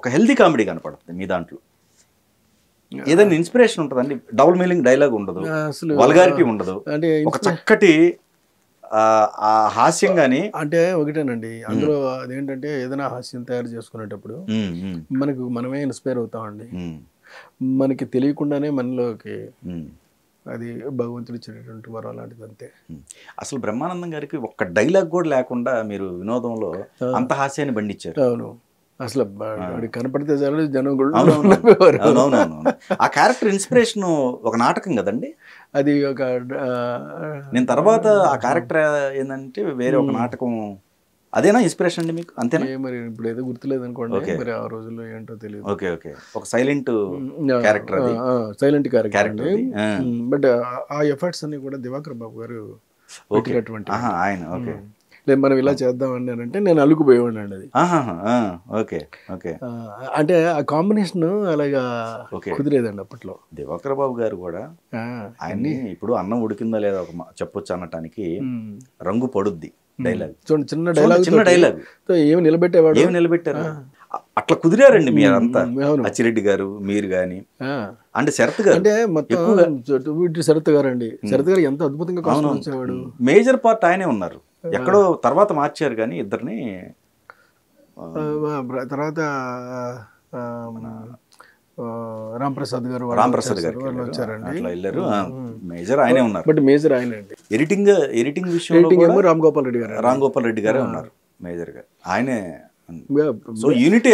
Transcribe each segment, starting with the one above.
ఒక healthy comedy కనపడుతుంది మీ దాంట్లో. ఏదైనా ఇన్స్పిరేషన్ ఉంటుందండి? డబుల్ మీనింగ్ డైలాగ్ ఉండదు, అసలు వల్గారిటీ ఉండదు, అంటే ఒక చక్కటి ఆ హాస్యం గాని. అంటే ఒకటేనండి, అందులో అదేంటంటే ఏదైనా హాస్యం తయారు చేసుకునేటప్పుడు మనమే ఇన్స్పైర్ అవుతామండి. మనకి తెలియకుండానే మనలోకి అది భగవంతుడు ఇచ్చినటువంటి వరం లాంటిది అంతే. అసలు బ్రహ్మానందం గారికి ఒక్క డైలాగ్ కూడా లేకుండా మీరు వినోదంలో అంత హాస్యాన్ని బండిచ్చారు. అవును, అసలు కనపడితే చాలు జనం కూడా. అవునవునవును. ఆ క్యారెక్టర్ ఇన్స్పిరేషన్ ఒక నాటకం కదండి అది. ఒక నేను తర్వాత ఆ క్యారెక్టర్ ఏంటంటే వేరే ఒక నాటకం, అదేనా ఇన్స్పిరేషన్ అండి మీకు? అంతేనా? మరి ఇప్పుడు ఏదో గుర్తులేదు అనుకోండి, మరి ఆ రోజుల్లో ఏంటో తెలియదు. Okay okay. ఒక సైలెంట్ క్యారెక్టర్, అది సైలెంట్ క్యారెక్టర్ అండి. బట్ ఆ ఎఫర్ట్స్ అన్ని కూడా దివాకర్ బాబు గారు పెట్టినటువంటి ఆయన. ఓకే. లేదు మనం ఇలా చేద్దామండి అని అంటే నేను అలుగుపోయేవాడిని అండి అది. Okay okay. అంటే ఆ కాంబినేషన్ అలాగా కుదిరేదండి అప్పట్లో. దివాకర్ బాబు గారు కూడా ఆయన్ని ఇప్పుడు అన్నం ఉడికిందా లేదా చెప్పొచ్చు అనటానికి రంగు పడుద్ది డైలాగ్. చూడండి, చిన్న డైలాగ్ ఏమి నిలబెట్టారు. అట్లా కుదిరారండి మీరంతా, అచ్చిరెడ్డి గారు, మీరు గాని. అంటే శరత్ గారు అంటే మొత్తం శరత్ గారు అండి. శరత్ గారు ఎంత అద్భుతంగా కాస్ట్యూమ్ వచ్చేవాడు. మేజర్ పార్ట్ ఆయనే ఉన్నారు. ఎక్కడో తర్వాత మార్చారు కానీ ఇద్దరిని. తర్వాత రాంప్రసాద్ గారు వచ్చారండి. అట్లా వెళ్ళారు. మేజర్ ఆయనే ఉన్నారు. బట్ మేజర్ ఆయన అండి. ఎడిటింగ్ విషయంలో రామ్ గోపాల్ రెడ్డి గారే ఉన్నారు మేజర్ గా. ఆయనే. సో యూనిట్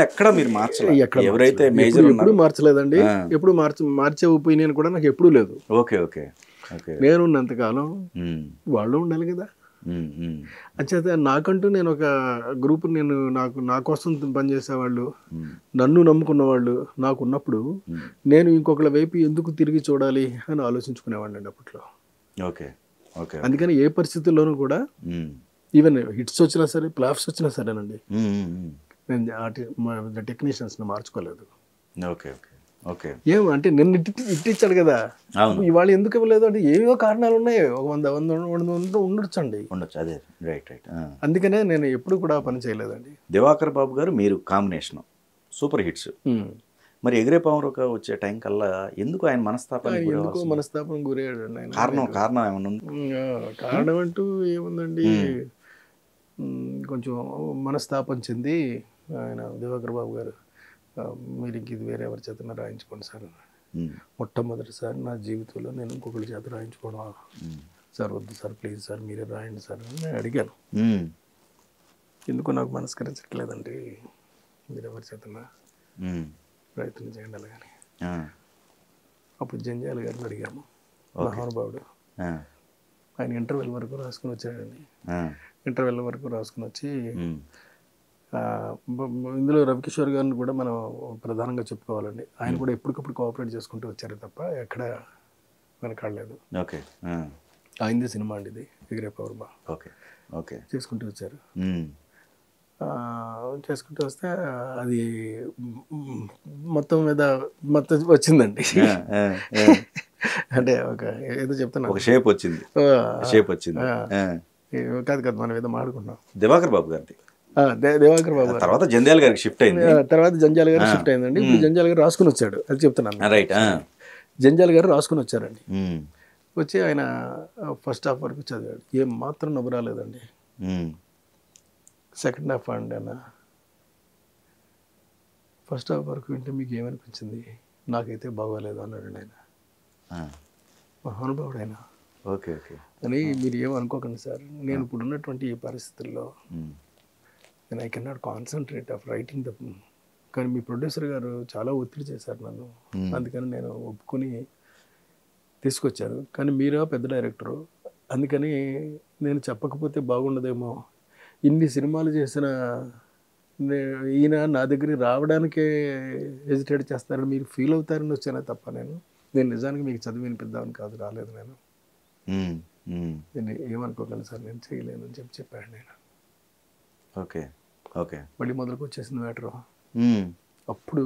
ఎక్కడ మీరు మార్చలేదు? ఎవరైతే మేజర్ ఎప్పుడు మార్చలేదండి. ఎప్పుడు మార్చే ఒపీనియన్ కూడా నాకు ఎప్పుడూ లేదు. Okay okay okay. నేను ఉన్నంతకాలం వాళ్ళు ఉండాలి కదా. అంచేత నాకంటూ నేను ఒక గ్రూప్, నా కోసం పనిచేసేవాళ్ళు, నన్ను నమ్ముకున్న వాళ్ళు నాకు ఉన్నప్పుడు నేను ఇంకొకళ్ళ వైపు ఎందుకు తిరిగి చూడాలి అని ఆలోచించుకునేవాడిని అండి అప్పట్లో. Okay okay. అందుకని ఏ పరిస్థితుల్లోనూ కూడా ఈవెన్ హిట్స్ వచ్చినా సరే, ఫ్లాప్స్ వచ్చినా సరేనండి, నేను టెక్నీషియన్స్ని మార్చుకోలేదు. Okay okay okay. అంటే నిన్ను ఇట్టిచ్చాడు కదా, ఇవాళ ఎందుకు ఇవ్వలేదు అంటే ఏవో కారణాలు ఉన్నాయి. ఒక 100 ఉండొచ్చండి. అదే రైట్ రైట్. అందుకనే నేను ఎప్పుడు కూడా పని చేయలేదండి. దివాకర్ బాబు గారు మీరు కాంబినేషన్ సూపర్ హిట్స్. మరి ఎగిరే పావురక వచ్చే టైం కల్లా ఎందుకు ఆయన మనస్తాపం గురయ్యాడు? కారణం ఏమన్నా ఉంది? కారణం అంటూ ఏముందండి, కొంచెం మనస్తాపం చెంది ఆయన దివాకర్ బాబు గారు, మీరు ఇంక ఇది వేరే ఎవరి చేత రాయించుకోండి సార్, మొట్టమొదటిసారి నా జీవితంలో నేను ఇంకొకరి చేత రాయించుకోవడం సార్, వద్దు సార్, ప్లీజ్ సార్, మీరే రాయండి సార్ అని నేను అడిగాను. ఎందుకు నాకు మనస్కరించట్లేదండి, మీరు ఎవరి చేత ప్రయత్నం చేయండి అలాగని. అప్పుడు జంజాల గారిని అడిగాము. మహానుభావుడు, ఆయన ఇంటర్వెల్ వరకు రాసుకుని వచ్చాడండి. ఇంటర్వెల్ వరకు రాసుకుని వచ్చి, ఇందులో రవికిషోర్ గారిని కూడా మనం ప్రధానంగా చెప్పుకోవాలండి. ఆయన కూడా ఎప్పటికప్పుడు కోఆపరేట్ చేసుకుంటూ వచ్చారు తప్ప ఎక్కడ వెనకాడలేదు. ఓకే. ఆయనది సినిమా అండి ఇది, ఎగిరే పౌర్మ. Okay okay. చేసుకుంటూ వచ్చారు. చేసుకుంటూ వస్తే అది మొత్తం వచ్చిందండి. అంటే ఒక ఏదో చెప్తున్నా, ఒక షేప్ వచ్చింది. కాదు మనం ఏదో మాడుకున్నాం. దివాకర్ బాబు గారిది. దివాకర్ బాబు తర్వాత జంధ్యాల గారికి షిఫ్ట్ అయింది. అయిందండి. ఇప్పుడు జంధ్యాల గారు రాసుకుని వచ్చాడు, అది చెప్తున్నాను. రైట్. జంధ్యాల గారు రాసుకుని వచ్చారండి. వచ్చి ఆయన ఫస్ట్ హాఫ్ వరకు చదివాడు, ఏం మాత్రం నవ్వు రాలేదండి. సెకండ్ హాఫ్ అండి అన్న, ఫస్ట్ హాఫ్ వరకు వింటే మీకు ఏమనిపించింది? నాకైతే బాగోలేదు అన్నాడు ఆయన. మహానుభావుడు ఆయన. Okay okay. అని మీరు ఏమనుకోకండి సార్, నేను ఇప్పుడు ఉన్నటువంటి ఈ పరిస్థితుల్లో నేను I can not concentrate of writing the, కానీ మీ ప్రొడ్యూసర్ గారు చాలా ఒత్తిడి చేశారు నన్ను, అందుకని నేను ఒప్పుకొని తీసుకొచ్చారు. కానీ మీరే పెద్ద డైరెక్టరు, అందుకని నేను చెప్పకపోతే బాగుండదేమో, ఇన్ని సినిమాలు చేసిన ఈయన నా దగ్గరికి రావడానికే హెజిటేట్ చేస్తారని మీరు ఫీల్ అవుతారని వచ్చానే తప్ప నేను నిజానికి మీకు చదివి వినిపిద్దామని కాదు రాలేదు. నేను ఏమనుకోగలను సార్, నేను చేయలేను అని చెప్పాను నేను. Okay okay. మళ్ళీ మొదలుకు వచ్చేసింది మ్యాటర్. అప్పుడు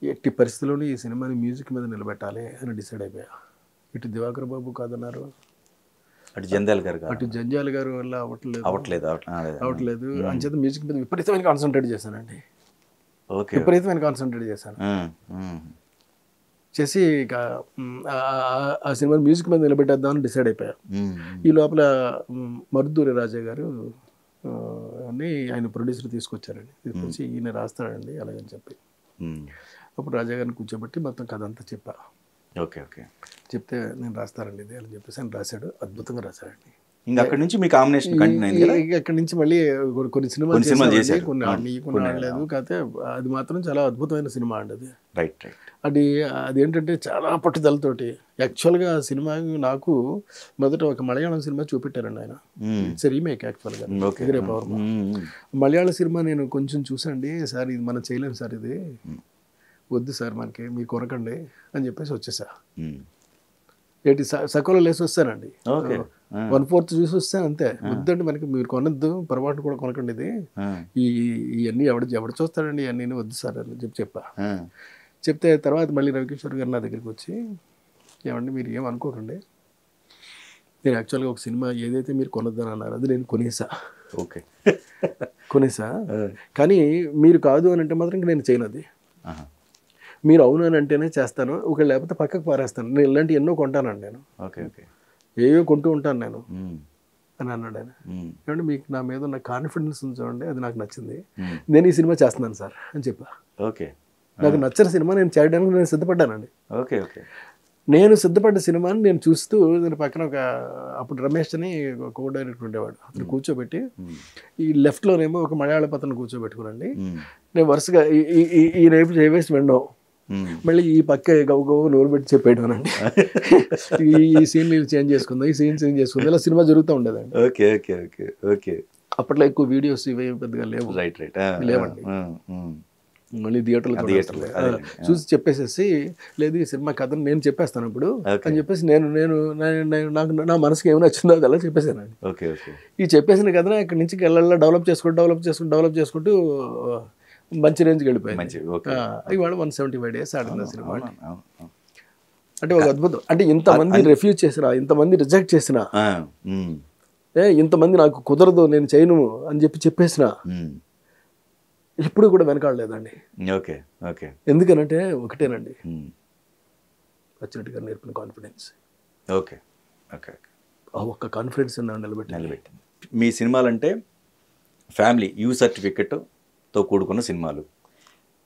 ఎట్టి పరిస్థితుల్లోనూ ఈ సినిమాని మ్యూజిక్ మీద నిలబెట్టాలి అని డిసైడ్ అయిపోయా. ఇటు దివాకర్ బాబు కాదన్నారు, అటు జంధ్యాల గారు వల్ల అవ్వట్లేదు. అంచేత మ్యూజిక్ మీద విపరీతమైన కాన్సన్ట్రేట్ చేశానండి. ఓకే. విపరీతమైన కాన్సన్ట్రేట్ చేశాను. చేసి ఇక ఆ సినిమా మ్యూజిక్ మీద నిలబెట్టేద్దామని డిసైడ్ అయిపోయా. ఈ లోపల మరుదూరి రాజా గారు అని ఆయన ప్రొడ్యూసర్ తీసుకొచ్చారండి. తీసుకొచ్చి ఈయన రాస్తాడండి అలాగని చెప్పి అప్పుడు రాజా గారిని కూర్చోబెట్టి మొత్తం కథ అంతా చెప్పా. Okay okay. చెప్తే నేను రాస్తారండి ఇది అని చెప్పేసి ఆయన రాశాడు. అద్భుతంగా రాశాడండి. ఇంకా అక్కడి నుంచి మీ కాంబినేషన్ కంటిన్యూ అయింది కదా? అక్కడి నుంచి మళ్ళీ కొన్ని సినిమాలు చేశారు. కొన్ని ఆడలేదు. కాకపోతే అది మాత్రం చాలా అద్భుతమైన సినిమా అండి అది. Right right. అదేంటంటే చాలా పట్టుదలతోటి యాక్చువల్గా ఆ సినిమా నాకు మొదట ఒక మలయాళం సినిమా చూపెట్టారండి ఆయన. ఇట్స్ రీమేక్ యాక్చువల్గా, ఎగిరే పవర్మ. మలయాళ సినిమా నేను కొంచెం చూసండి, సార్ ఇది మనం చేయలేము సార్, ఇది వద్దు సార్ మనకి, మీరు కొనకండి అని చెప్పేసి వచ్చేసా. ఏంటి సకోలో లేసి వస్తానండి, 1/4 చూసి వస్తాను అంతే. వద్దండి మనకి, మీరు కొనద్దు, పొరపాటు కూడా కొనకండి, ఇది ఇవన్నీ ఎవడు చూస్తాడండి, ఇవన్నీ వద్దు సార్ అని చెప్పా. చెప్తే తర్వాత మళ్ళీ రవికిషోర్ గారు నా దగ్గరికి వచ్చి, ఏమండి మీరు ఏమనుకోకండి, నేను యాక్చువల్గా ఒక సినిమా ఏదైతే మీరు కొనొద్దని అన్నారు అది నేను కొనేసా. ఓకే కొనేసా, కానీ మీరు కాదు అని అంటే మాత్రం నేను చేయను. అది మీరు అవును అని అంటేనే చేస్తాను, ఒకవేళ లేకపోతే పక్కకు పారేస్తాను. నేను ఇలాంటి ఎన్నో కొంటానండి నేను. Okay okay. ఏవో కొంటూ ఉంటాను నేను అని అన్నాడు ఆయన. ఏమంటే మీకు నా మీద ఉన్న కాన్ఫిడెన్స్ ఉంది చూడండి, అది నాకు నచ్చింది, నేను ఈ సినిమా చేస్తున్నాను సార్ అని చెప్పా. ఓకే. నాకు నచ్చిన సినిమా నేను చేయడానికి నేను సిద్ధపడ్డానండి. Okay okay. నేను సిద్ధపడ్డ సినిమాని నేను చూస్తూ దాని పక్కన అప్పుడు రమేష్ అని కో డైరెక్టర్ ఉండేవాడు, అతను కూర్చోబెట్టి ఈ లెఫ్ట్లోనేమో ఒక మలయాళ పత్రం కూర్చోబెట్టుకునండి, నేను వరుసగా ఈ రేపు చేయవేసి వినడం, మళ్ళీ ఈ పక్క గౌ నోరు పెట్టి చెప్పేయడం అండి, ఈ సీన్ చేంజ్ చేసుకుందాం, ఈ సీన్ చేంజ్ చేసుకుందాం, ఇలా సినిమా జరుగుతూ ఉండేదండి. Okay okay okay okay. అప్పట్లో ఎక్కువ వీడియోస్ ఇవి పెద్దగా లేవు. Right right. లేవండి. మళ్ళీ థియేటర్లో చూసి చెప్పేసేసి, లేదు ఈ సినిమా కథను నేను చెప్పేస్తాను ఇప్పుడు అని చెప్పేసి నాకు నా మనసుకి ఏమైనా వచ్చిందో అది అలా చెప్పేసానండి. Okay okay. ఈ చెప్పేసిన కథను ఇక్కడి నుంచి డెవలప్ చేసుకుంటూ మంచి రేంజ్కి వెళ్ళిపోయింది. ఇవాళ 175 days ఆడింది సినిమా. అంటే ఒక అద్భుతం. అంటే ఇంతమంది రిఫ్యూజ్ చేసినా, ఇంతమంది రిజెక్ట్ చేసినా, ఇంతమంది నాకు కుదరదు నేను చేయను అని చెప్పేసిన ఎప్పుడు కూడా వెనకాడలేదండి. Okay okay. ఎందుకనంటే ఒకటేనండి, అచ్చిరెడ్డి గారు నేర్పిన కాన్ఫిడెన్స్. Okay okay. ఆ ఒక్క కాన్ఫిడెన్స్ నిలబెట్టి. మీ సినిమాలంటే ఫ్యామిలీ యూ సర్టిఫికెట్తో కూడుకున్న సినిమాలు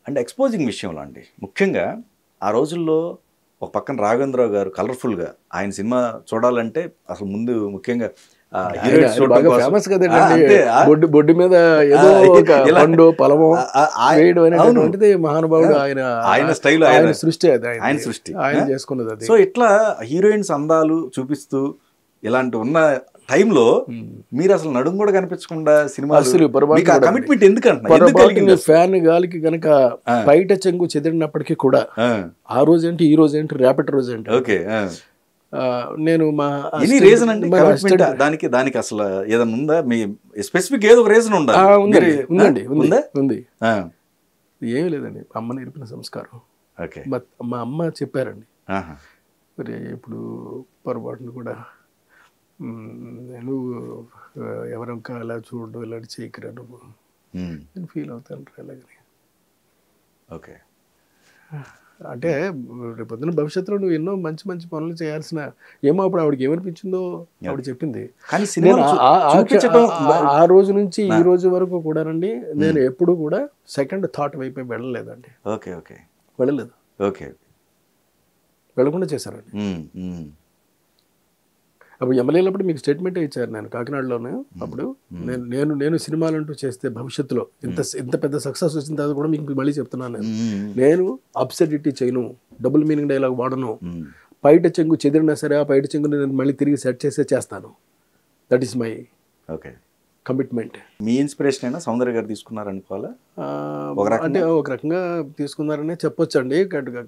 అండ్ ఎక్స్పోజింగ్ విషయంలో అండి, ముఖ్యంగా ఆ రోజుల్లో ఒక పక్కన రాఘవేంద్రరావు గారు కలర్ఫుల్గా ఆయన సినిమా చూడాలంటే అసలు ముందు ముఖ్యంగా ఫేమస్ కదండి, బొడ్డు మీద ఏదో ఒక పండు పొలమో వేయడం అనేటువంటిది మహానుభావుడు. ఆయన స్టైల్, ఆయన సృష్టి, అది ఆయన సృష్టి, ఆయన చేసుకున్నది అది. సో ఇట్లా హీరోయిన్స్ అందాలు చూపిస్తూ ఇలాంటి ఉన్న టైంలో మీరు అసలు నడుము కూడా కనిపించకుండా సినిమా కమిట్మెంట్ ఎందుకంటే ఫ్యాన్ గాలికి కనుక బయట చెంగు చెదిరినప్పటికీ కూడా ఆ రోజేంటి ఈ రోజేంటి రేపటి రోజేంటి, ఓకే నేను మా రీజన్ అండి దానికి అసలు ఏదైనా ఉందా? మీ స్పెసిఫిక్ ఏదో ఒక రీజన్ ఉందా? ఉంది. ఏమీ లేదండి, అమ్మ నేర్పిన సంస్కారం. మా అమ్మ చెప్పారండి, మరి ఇప్పుడు పొరపాటును కూడా నువ్వు ఎవరంకా అలా చూడడం ఇలాంటి చేయకరా నువ్వు, నేను ఫీల్ అవుతాను అలాగని. ఓకే. అంటే రేపొద్దున భవిష్యత్తులో నువ్వు ఎన్నో మంచి మంచి పనులు చేయాల్సిన, ఏమో అప్పుడు ఆవిడకి ఏమనిపించిందో ఆవిడ చెప్పింది. ఆ రోజు నుంచి ఈ రోజు వరకు కూడానండి నేను ఎప్పుడు కూడా సెకండ్ థాట్ వైపు వెళ్ళలేదండి. Okay okay. వెళ్ళలేదు. ఓకే. వెళ్ళకుండా చేశారండి. అప్పుడు ఎమ్మెల్యేలప్పుడు మీకు స్టేట్మెంటే ఇచ్చారు, నేను కాకినాడలోనే అప్పుడు నేను సినిమాలంటూ చేస్తే భవిష్యత్తులో ఇంత పెద్ద సక్సెస్ వచ్చిన తర్వాత కూడా మీకు మళ్ళీ చెప్తున్నాను, నేను అబ్సర్డిటీ చేయను, డబుల్ మీనింగ్ డైలాగ్ వాడను, బయట చెంగు చెదిరినా సరే ఆ బయట చెంగుని నేను మళ్ళీ తిరిగి సెట్ చేస్తాను. That is my commitment. Me inspiration అయినా సౌందర్య గారు తీసుకున్నారనుకోవాలా? అంటే ఒక రకంగా తీసుకున్నారనే చెప్పొచ్చండి.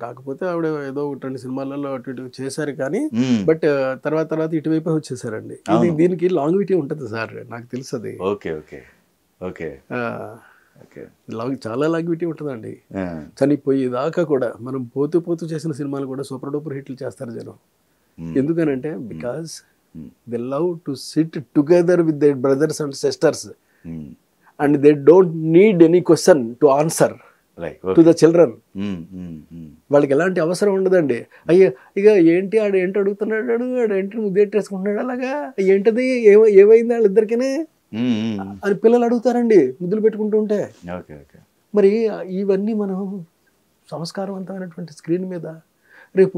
కాకపోతే ఆవిడ ఏదో 2 సినిమాలలో అటు ఇటు చేశారు కానీ, బట్ తర్వాత ఇటువైపు వచ్చేసారండి. దీనికి లాంగ్విటీ ఉంటుంది సార్, నాకు తెలుసు అది. Okay okay okay. చాలా లాంగ్విటీ ఉంటుందండి. చనిపోయేదాకా కూడా మనం పోతూ చేసిన సినిమాలు కూడా సూపర్ డూపర్ హిట్లు చేస్తారు జనం. ఎందుకనంటే because they love to sit together with their brothers and sisters and they don't need any question to answer. Right to the children. Okay. వాళ్ళకి ఎలాంటి అవసరం ఉండదండి. అయ్యో ఇక ఏంటి ఆడు ఏంటి అడుగుతున్నాడు, ఆడు ఏంటి ముద్దెట్టేసుకుంటున్నాడు అలాగా, ఏంటది ఏమైంది వాళ్ళిద్దరికీ అని పిల్లలు అడుగుతారండి ముద్దులు పెట్టుకుంటూ ఉంటే. Okay okay. మరి ఇవన్నీ మనం సంస్కారవంతమైనటువంటి స్క్రీన్ మీద రేపు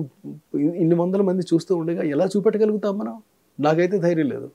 ఇన్ని వందల మంది చూస్తూ ఉండగా ఎలా చూపెట్టగలుగుతాం మనం? నాకైతే ధైర్యం లేదు.